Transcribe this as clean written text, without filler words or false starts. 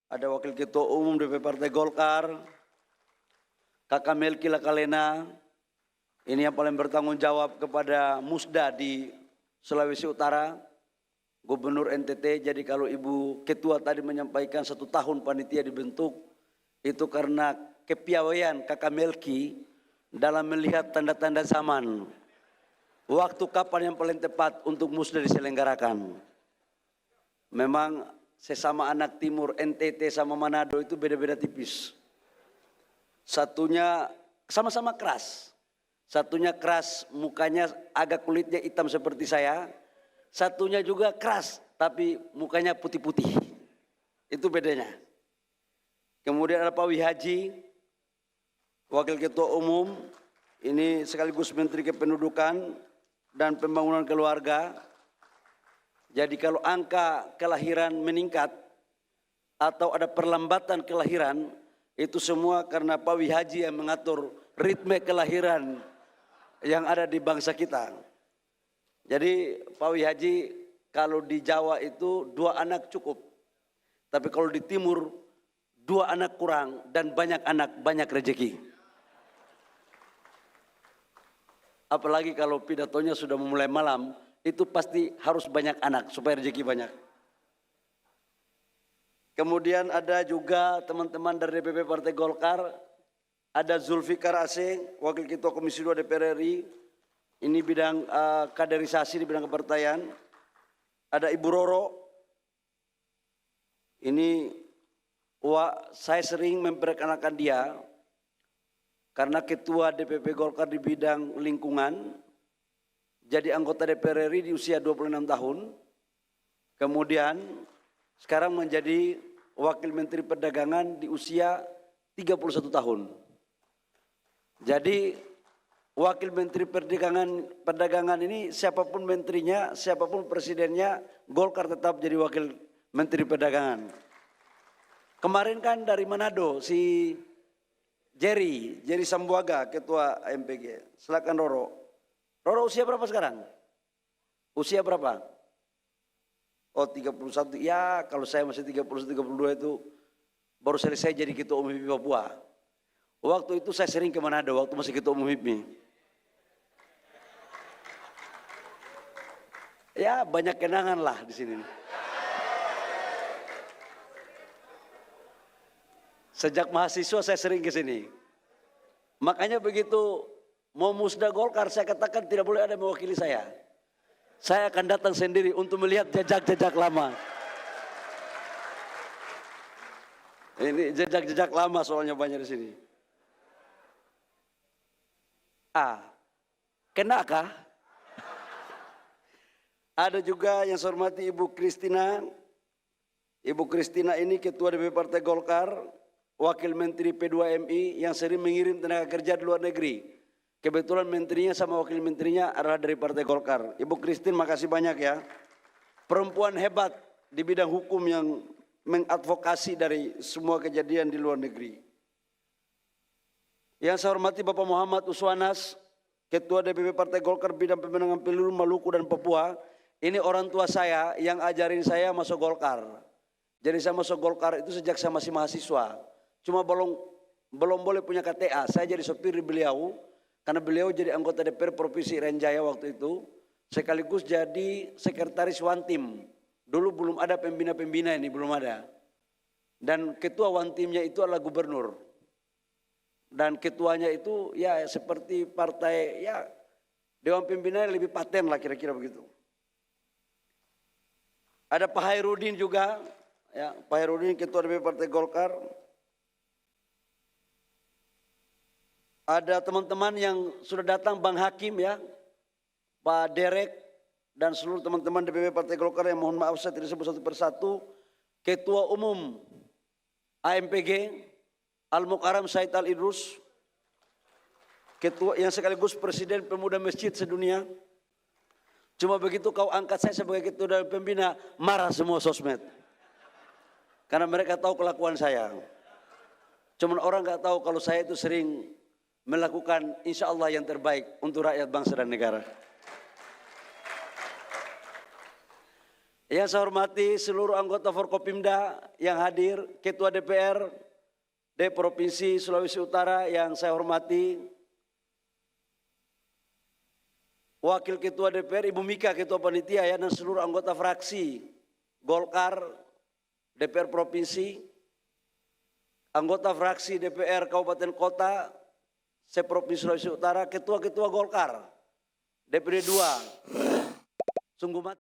ada Wakil Ketua Umum DPP Partai Golkar, Kakak Melki Lakalena, ini yang paling bertanggung jawab kepada Musda di Sulawesi Utara, Gubernur NTT. Jadi kalau Ibu Ketua tadi menyampaikan 1 tahun panitia dibentuk, itu karena kepiawaian Kakak Melki dalam melihat tanda-tanda zaman. Waktu kapan yang paling tepat untuk Musda diselenggarakan. Memang sesama anak timur NTT sama Manado itu beda-beda tipis. Satunya sama-sama keras. Satunya keras, mukanya agak kulitnya hitam seperti saya. Satunya juga keras, tapi mukanya putih-putih. Itu bedanya. Kemudian ada Pak Wihaji, Wakil Ketua Umum, ini sekaligus Menteri Kependudukan dan Pembangunan Keluarga. Jadi kalau angka kelahiran meningkat atau ada perlambatan kelahiran, itu semua karena Pak Wihaji yang mengatur ritme kelahiran yang ada di bangsa kita. Jadi Pak Wihaji kalau di Jawa itu 2 anak cukup. Tapi kalau di Timur 2 anak kurang dan banyak anak, banyak rezeki. Apalagi kalau pidatonya sudah memulai malam, itu pasti harus banyak anak supaya rezeki banyak. Kemudian ada juga teman-teman dari DPP Partai Golkar, ada Zulfikar Aseng, Wakil Ketua Komisi 2 DPR RI, ini bidang kaderisasi di bidang kepartaian. Ada Ibu Roro, ini saya sering memperkenalkan dia karena Ketua DPP Golkar di bidang lingkungan. Jadi anggota DPR RI di usia 26 tahun, kemudian sekarang menjadi Wakil Menteri Perdagangan di usia 31 tahun. Jadi Wakil Menteri Perdagangan ini siapapun menterinya, siapapun presidennya, Golkar tetap jadi Wakil Menteri Perdagangan. Kemarin kan dari Manado si Jerry Sambuaga, Ketua MPG. Silakan Roro. Roro usia berapa sekarang? Usia berapa? Oh 31, ya kalau saya masih 31-32 itu baru selesai jadi Ketua Umum HIPMI Papua. Waktu itu saya sering ke Manado, waktu masih Ketua Umum HIPMI. Ya banyak kenangan lah di sini. Sejak mahasiswa saya sering ke sini. Makanya begitu mau musda Golkar, saya katakan tidak boleh ada yang mewakili saya. Saya akan datang sendiri untuk melihat jejak-jejak lama. Ini jejak-jejak lama soalnya banyak di sini. Kenakah? Ada juga yang saya hormati Ibu Kristina. Ibu Kristina ini Ketua DPP Partai Golkar, Wakil Menteri P2MI yang sering mengirim tenaga kerja di luar negeri. Kebetulan menterinya sama wakil menterinya adalah dari Partai Golkar. Ibu Christine makasih banyak ya. Perempuan hebat di bidang hukum yang mengadvokasi dari semua kejadian di luar negeri. Yang saya hormati Bapak Muhammad Uswanas, Ketua DPP Partai Golkar bidang pemenangan pemilu Maluku dan Papua. Ini orang tua saya yang ajarin saya masuk Golkar. Jadi saya masuk Golkar itu sejak saya masih mahasiswa. Cuma belum boleh punya KTA. Saya jadi sopir di beliau. Karena beliau jadi anggota DPR Provinsi Irian Jaya waktu itu, sekaligus jadi sekretaris Wantim. Dulu belum ada pembina-pembina ini, belum ada. Dan ketua Wantimnya itu adalah gubernur. Dan ketuanya itu ya seperti partai, ya Dewan Pembina lebih paten lah kira-kira begitu. Ada Pak Hairudin juga, ya Pak Hairudin Ketua DPP Partai Golkar. Ada teman-teman yang sudah datang, Bang Hakim ya, Pak Derek, dan seluruh teman-teman DPP Partai Golkar yang mohon maaf saya tidak sebut satu persatu. Ketua Umum AMPG, Al-Mukarram Said Al-Idrus, Ketua yang sekaligus Presiden Pemuda Masjid sedunia. Cuma begitu kau angkat saya sebagai Ketua dan Pembina, marah semua sosmed. Karena mereka tahu kelakuan saya. Cuman orang nggak tahu kalau saya itu sering melakukan insya Allah yang terbaik untuk rakyat bangsa dan negara. Yang saya hormati seluruh anggota Forkopimda yang hadir, Ketua DPR Provinsi Sulawesi Utara yang saya hormati, Wakil Ketua DPR Ibu Mika, Ketua Panitia ya, dan seluruh anggota fraksi Golkar DPR Provinsi, anggota fraksi DPR Kabupaten Kota Provinsi Sulawesi Utara, ketua-ketua Golkar DPD 2, sungguh mati